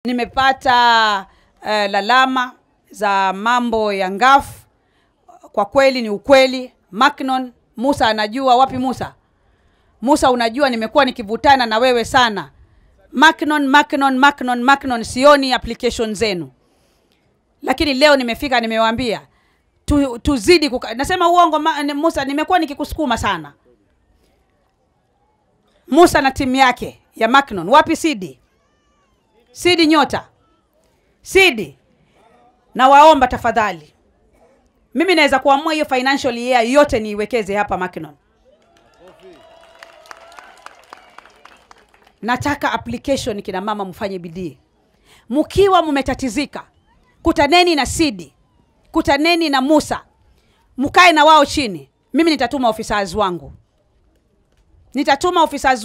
Nimepata lalama za mambo ya ngafu. Kwa kweli ni ukweli. Macnon, Musa anajua. Wapi Musa? Musa, unajua nimekuwa nikivutana na wewe sana. Macnon, sioni application zenu. Lakini leo nimefika, nimewaambia tuzidi nasema uongo Musa, nimekuwa nikikusukuma sana. Musa na timu yake ya Macnon. Wapi Sidi nyota? Sidi, na waomba tafadhali. Mimi naweza kuamua hiyo financial year yote niiwekeze hapa Macnon. Nataka application kina mama mfanye bidii. Mkiwa mmetatizika, kutaneni na Sidi, kutaneni na Musa. Mkae na wao chini. Mimi nitatuma officers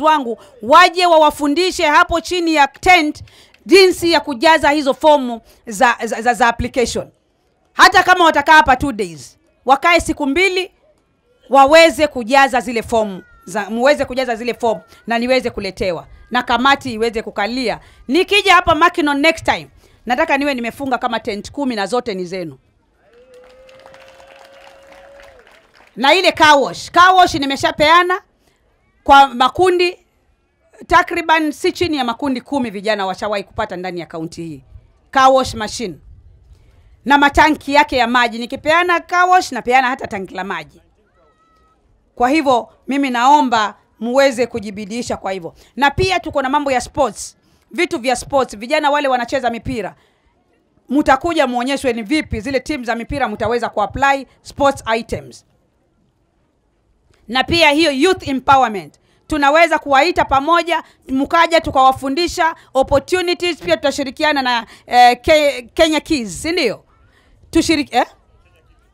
wangu. Waje wawafundishe hapo chini ya tent jinsi ya kujaza hizo fomu za application. Hata kama watakaa hapa 2 days, wakae siku 2 waweze kujaza zile fomu, muweze kujaza zile fomu na niweze kuletewa na kamati iweze kukalia. Nikija hapa Macnon next time, nataka niwe nimefunga kama tent 10 na zote ni zenu. Na ile car wash nimeshapeana kwa makundi takriban si chini ya makundi 10 vijana washawahi kupata ndani ya kaunti hii. Car wash machine. Na matanki yake ya maji. Nikipeana car wash na peana hata tanki la maji. Kwa hivyo mimi naomba muweze kujibidisha kwa hivyo. Na pia tuko na mambo ya sports. Vitu vya sports. Vijana wale wanacheza mipira. Mutakuja muonyeshwe ni vipi zile teams za mipira mutaweza kuapply sports items. Na pia hiyo youth empowerment. Tunaweza kuwaita pamoja, mkaja tukawafundisha opportunities. Pia tutashirikiana na Kenya Kids, si ndio?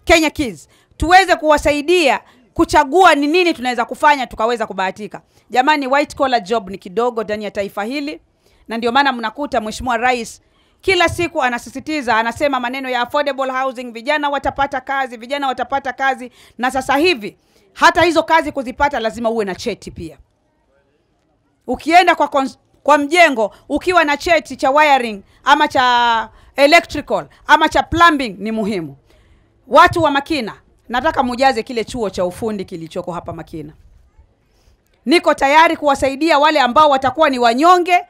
Kenya Kids. Tuweze kuwasaidia kuchagua ni nini tunaweza kufanya tukaweza kubahatika. Jamani, white collar job ni kidogo ndani ya taifa hili. Na ndio maana mnakuta Mheshimiwa Rais kila siku anasisitiza, anasema maneno ya affordable housing, vijana watapata kazi. Na sasa hivi hata hizo kazi kuzipata lazima uwe na cheti pia. Ukienda kwa mjengo ukiwa na cheti cha wiring ama cha electrical ama cha plumbing ni muhimu. Watu wa Makina, nataka mujaze kile chuo cha ufundi kilichoko hapa Makina. Niko tayari kuwasaidia wale ambao watakuwa ni wanyonge,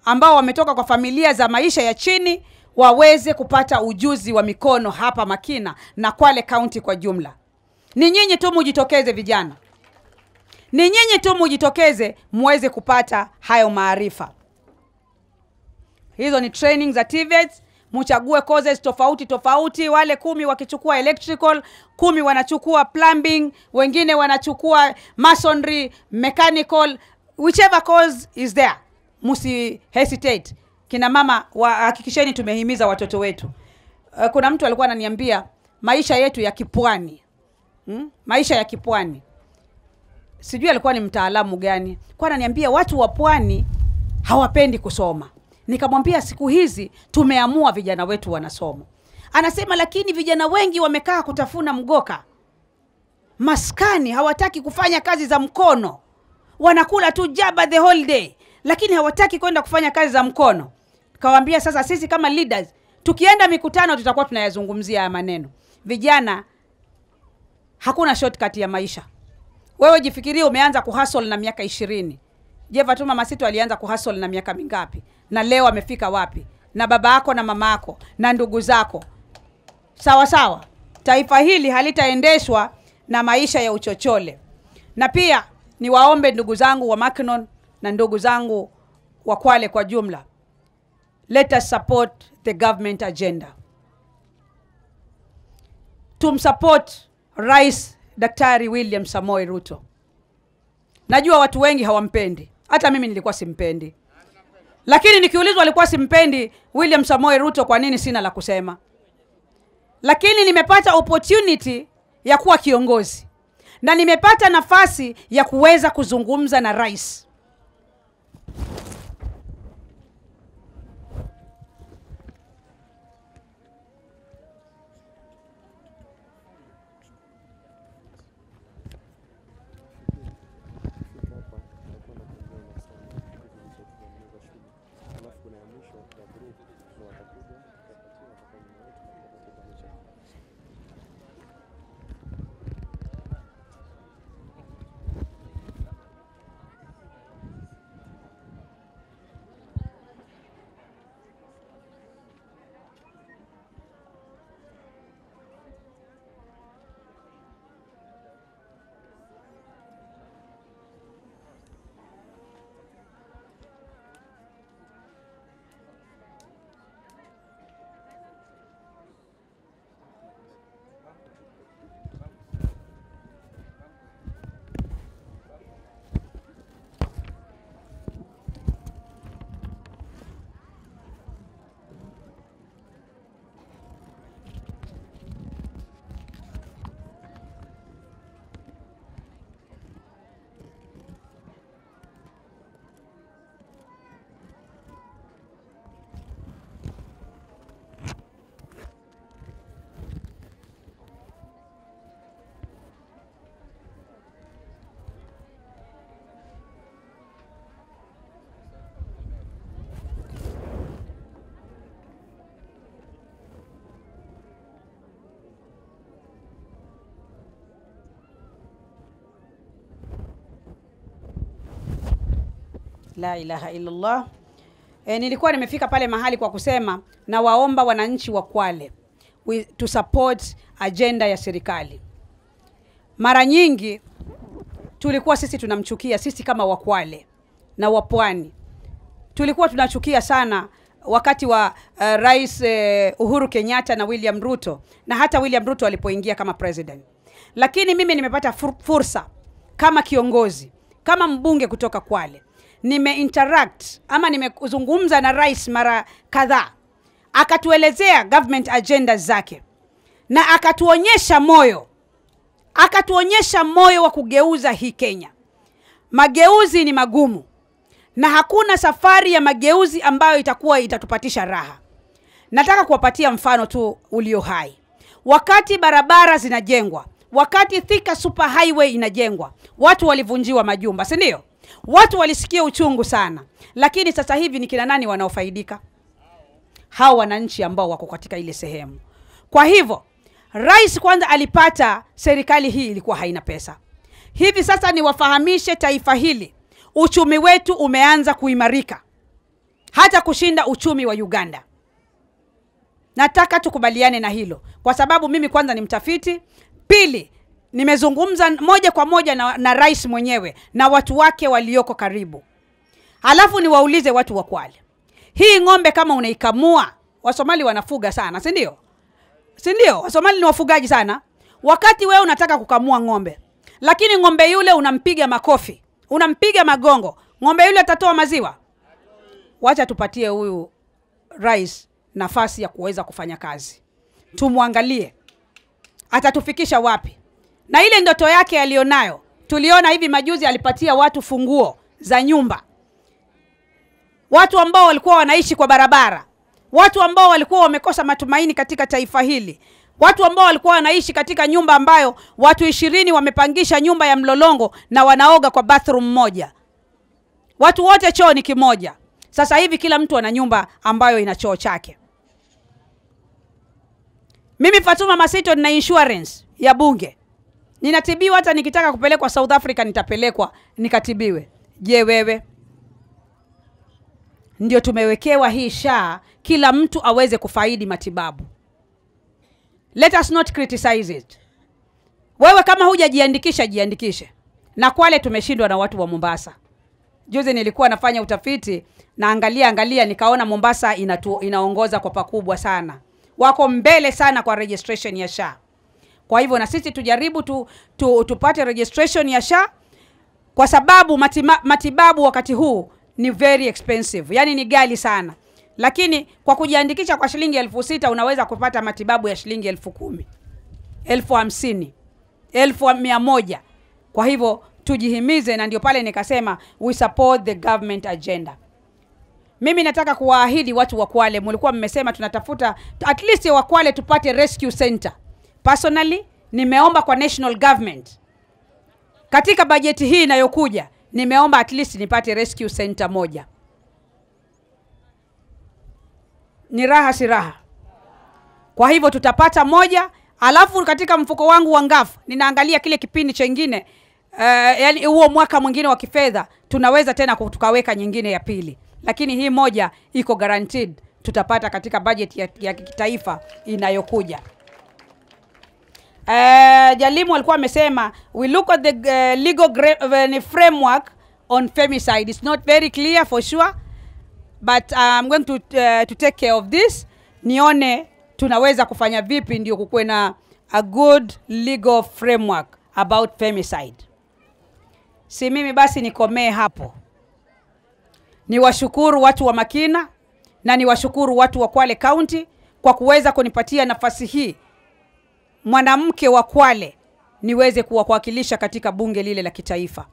ambao wametoka kwa familia za maisha ya chini, waweze kupata ujuzi wa mikono hapa Makina na Kwale County kwa jumla. Ni nyinyi tu mujitokeze vijana. Ni nyinyi tu mujitokeze muweze kupata hayo maarifa. Hizo ni training za TVETs. Mchague courses tofauti. Wale 10 wakichukua electrical, 10 wanachukua plumbing, wengine wanachukua masonry, mechanical, whichever course is there. Musi hesitate. Kina mama hakikisheni tumehimiza watoto wetu. Kuna mtu alikuwa ananiambia maisha yetu ya kipwani. Maisha ya kipwani. Sijui alikuwa ni mtaalamu gani. Kwa ananiambia watu wa pwani hawapendi kusoma. Nikamwambia siku hizi tumeamua vijana wetu wanasoma. Anasema lakini vijana wengi wamekaa kutafuna mgoka. Maskani hawataki kufanya kazi za mkono. Wanakula tu jaba the whole day. Lakini hawataki kwenda kufanya kazi za mkono. Kawaambia sasa sisi kama leaders, tukienda mikutano tutakuwa tunayazungumzia haya maneno. Vijana, hakuna shortcut ya maisha. Wewe jifikirie umeanza kuhustle na miaka 20. Je, Fatuma Masitu alianza kuhustle na miaka mingapi? Na leo amefika wapi? Na baba yako na mama yako na ndugu zako. Sawa. Taifa hili halitaendeshwa na maisha ya uchochole. Na pia niwaombe ndugu zangu wa Macnon na ndugu zangu wa Kwale kwa jumla. Let us support the government agenda. Tumsupport Rais Daktari William Samoei Ruto. Najua watu wengi hawampendi. Hata mimi nilikuwa simpendi. Lakini nikiulizwa alikuwa simpendi William Samoei Ruto, kwa nini sina la kusema. Lakini nimepata opportunity ya kuwa kiongozi. Na nimepata nafasi ya kuweza kuzungumza na rais. kuna ya mwisho ya group La ilaha illallah. Nilikuwa nimefika pale mahali kwa kusema na waomba wananchi wa Kwale to support agenda ya serikali. Mara nyingi tulikuwa sisi tunamchukia, sisi kama wa Kwale na wa Pwani tulikuwa tunachukia sana wakati wa Rais Uhuru Kenyatta na William Ruto, na hata William Ruto alipoingia kama president. Lakini mimi nimepata fursa kama kiongozi, kama mbunge kutoka Kwale, nimeinteract ama nimezungumza na rais mara kadhaa, akatuelezea government agenda zake na akatuonyesha moyo wa kugeuza hii Kenya. Mageuzi ni magumu na hakuna safari ya mageuzi ambayo itatupatisha raha. Nataka kuwapatia mfano tu ulio hai. Wakati barabara zinajengwa, wakati Thika Super Highway inajengwa, watu walivunjiwa majumba, si ndio? Watu walisikia uchungu sana. Lakini sasa hivi ni kina nani wanaofaidika? Hao wananchi ambao wako katika ile sehemu. Kwa hivyo rais kwanza alipata serikali hii ilikuwa haina pesa. Hivi sasa ni wafahamishe taifa hili, uchumi wetu umeanza kuimarika hata kushinda uchumi wa Uganda. Nataka tukubaliane na hilo, kwa sababu mimi kwanza ni mtafiti, pili nimezungumza moja kwa moja na rais mwenyewe na watu wake walioko karibu. Halafu niwaulize watu wa Kwale, hii ng'ombe kama unaikamua, Wasomali wanafuga sana, si ndio? Si ndio? Wasomali ni wafugaji sana. Wakati wewe unataka kukamua ng'ombe, lakini ng'ombe yule unampiga makofi, unampiga magongo, ng'ombe yule atatoa maziwa? Wacha tupatie huyu rais nafasi ya kuweza kufanya kazi. Tumwangalie atatufikisha wapi. Na ile ndoto yake alionayo, tuliona hivi majuzi alipatia watu funguo za nyumba. Watu ambao walikuwa wanaishi kwa barabara, watu ambao walikuwa wamekosa matumaini katika taifa hili, watu ambao walikuwa wanaishi katika nyumba ambayo watu 20 wamepangisha nyumba ya mlolongo na wanaoga kwa bathroom moja. Watu wote choo ni kimoja. Sasa hivi kila mtu ana nyumba ambayo ina choo chake. Mimi Fatuma Masito nina insurance ya bunge. Ninatibiwa, hata nikitaka kupelekwa South Africa nitapelekwa nikatibiwe. Je, wewe? Ndio tumewekewa hii SHA, kila mtu aweze kufaidi matibabu. Let us not criticize it. Wewe kama hujajiandikisha, jiandikishe. Na Kwale tumeshindwa na watu wa Mombasa. Juzi nilikuwa nafanya utafiti na angalia nikaona Mombasa inaongoza kwa pakubwa sana. Wako mbele sana kwa registration ya SHA. Kwa hivyo na sisi tujaribu tupate registration ya SHA, kwa sababu matibabu wakati huu ni very expensive. Yani ni ghali sana. Lakini kwa kujiandikisha kwa shilingi 6,000 unaweza kupata matibabu ya shilingi 10,000, 50,000, 100,000. Kwa hivyo tujihimize, na ndio pale nikasema we support the government agenda. Mimi nataka kuwaahidi watu wa Kwale, mlikuwa mmesema tunatafuta at least wa Kwale tupate rescue center. Personally nimeomba kwa national government katika bajeti hii inayokuja, nimeomba at least nipate rescue center moja. Ni raha si raha? Kwa hivyo tutapata moja. Alafu katika mfuko wangu wa ngafu ninaangalia kile kipindi chengine, yani huo mwaka mwingine wa kifedha tunaweza tena tukaweka nyingine ya pili. Lakini hii moja iko guaranteed tutapata katika budget ya kitaifa inayokuja. Jalimu alikuwa amesema we look at the legal framework on femicide. It's not very clear for sure, but I'm going to take care of this. Nione tunaweza kufanya vipi ndio kukuwe na a good legal framework about femicide. Si mimi basi nikomee hapo. Niwashukuru watu wa Makina na niwashukuru watu wa Kwale County kwa kuweza kunipatia nafasi hii, mwanamke wa Kwale, niweze kuwakilisha katika bunge lile la kitaifa.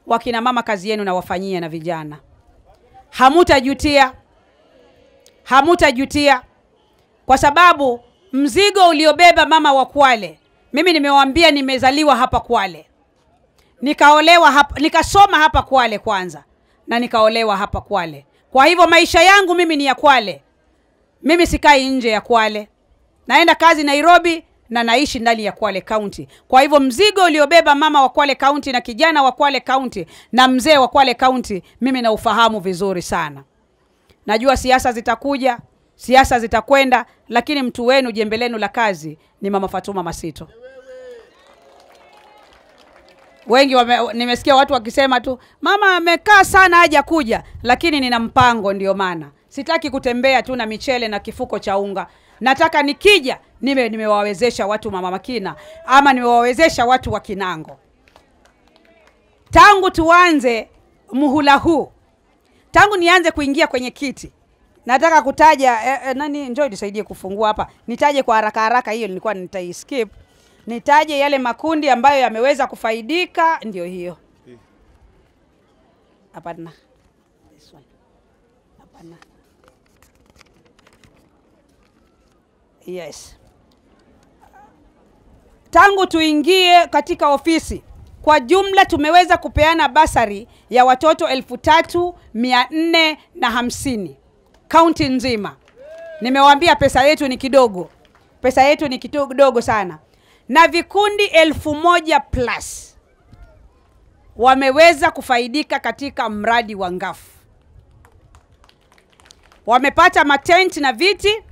Wakina mama, kazi yenu na wafanyia, na vijana hamutajutia, kwa sababu mzigo uliobeba mama wa Kwale, mimi nimewaambia nimezaliwa hapa Kwale, nikaolewa hapa, nikasoma hapa Kwale kwanza, na nikaolewa hapa Kwale. Kwa hivyo maisha yangu mimi ni ya Kwale. Mimi sikai nje ya Kwale. Naenda kazi Nairobi, na naishi ndani ya Kwale County. Kwa hivyo mzigo uliobeba mama wa Kwale County na kijana wa Kwale County na mzee wa Kwale County, mimi na ufahamu vizuri sana. Najua siasa zitakuja, siasa zitakwenda, lakini mtu wenu, jembe lenu la kazi ni Mama Fatuma Masito. Wengi nimesikia watu wakisema tu, mama amekaa sana haja kuja, lakini nina mpango, ndio maana sitaki kutembea tu na michele na kifuko cha unga. Nataka nikija nimewawezesha watu Mama Makina, ama nimewawezesha watu wa Kinango. Tangu tuanze muhula huu, tangu nianze kuingia kwenye kiti, nataka kutaja nani, njoo nisaidie kufungua hapa. Nitaje kwa haraka haraka, hiyo nilikuwa nitaiskip. Nitaje yale makundi ambayo yameweza kufaidika, ndio hiyo. Hapana. This one. Hapana. Yes. Tangu tuingie katika ofisi, kwa jumla tumeweza kupeana basari ya watoto 3450 kaunti nzima. Nimewaambia pesa yetu ni kidogo. Pesa yetu ni kidogo sana. Na vikundi 1000 plus wameweza kufaidika katika mradi wa Ngafu. Wamepata matenti na viti.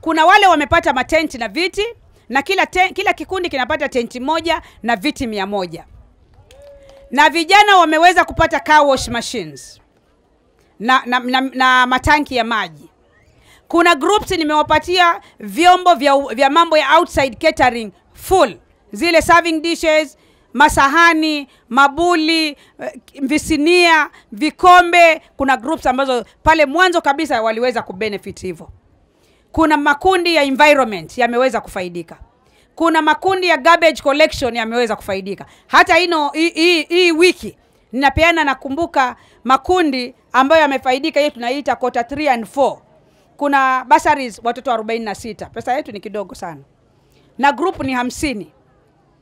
Kuna wale wamepata matenti na viti, na kila kikundi kinapata tenti moja na viti 100. Na vijana wameweza kupata car wash machines na matanki ya maji. Kuna groups nimewapatia vyombo vya mambo ya outside catering full, zile serving dishes, masahani, mabuli, visinia, vikombe. Kuna groups ambazo pale mwanzo kabisa waliweza kubenefit hivyo. Kuna makundi ya environment yameweza kufaidika. Kuna makundi ya garbage collection yameweza kufaidika. Hata hii wiki ninapeana, nakumbuka makundi ambayo yamefaidika, hiyo tunaita quarter 3 and 4. Kuna bursaries watoto 46. Pesa yetu ni kidogo sana. Na group ni 50.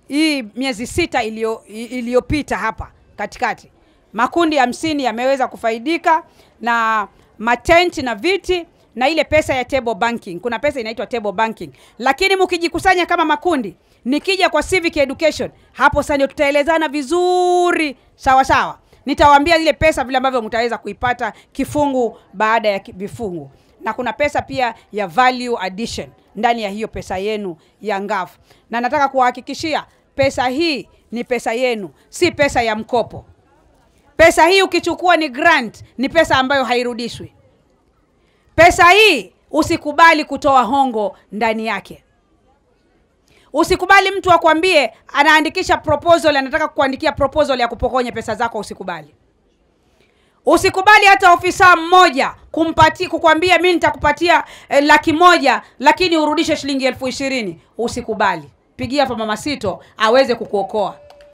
Hii miezi 6 iliyopita hapa katikati. Makundi 50 yameweza kufaidika na matenti na viti na ile pesa ya table banking. Kuna pesa inaitwa table banking. Lakini mkijikusanya kama makundi, nikija kwa civic education, hapo sasa ndio tutaelezana vizuri sawa sawa. Nitawaambia ile pesa vile ambavyo mtaweza kuipata kifungu baada ya vifungu. Na kuna pesa pia ya value addition ndani ya hiyo pesa yenu ya Ngafu. Na nataka kuhakikishia pesa hii ni pesa yenu, si pesa ya mkopo. Pesa hii ukichukua ni grant, ni pesa ambayo hairudishwi. Pesa hii usikubali kutoa hongo ndani yake. Usikubali mtu akwambie anaandikisha proposal, anataka kukuandikia proposal ya kupokonya pesa zako, usikubali. Usikubali hata ofisa mmoja kukwambia mimi nitakupatia 100,000 lakini urudishe shilingi 20,000. Usikubali. Pigia hapa Mama Sito aweze kukuokoa.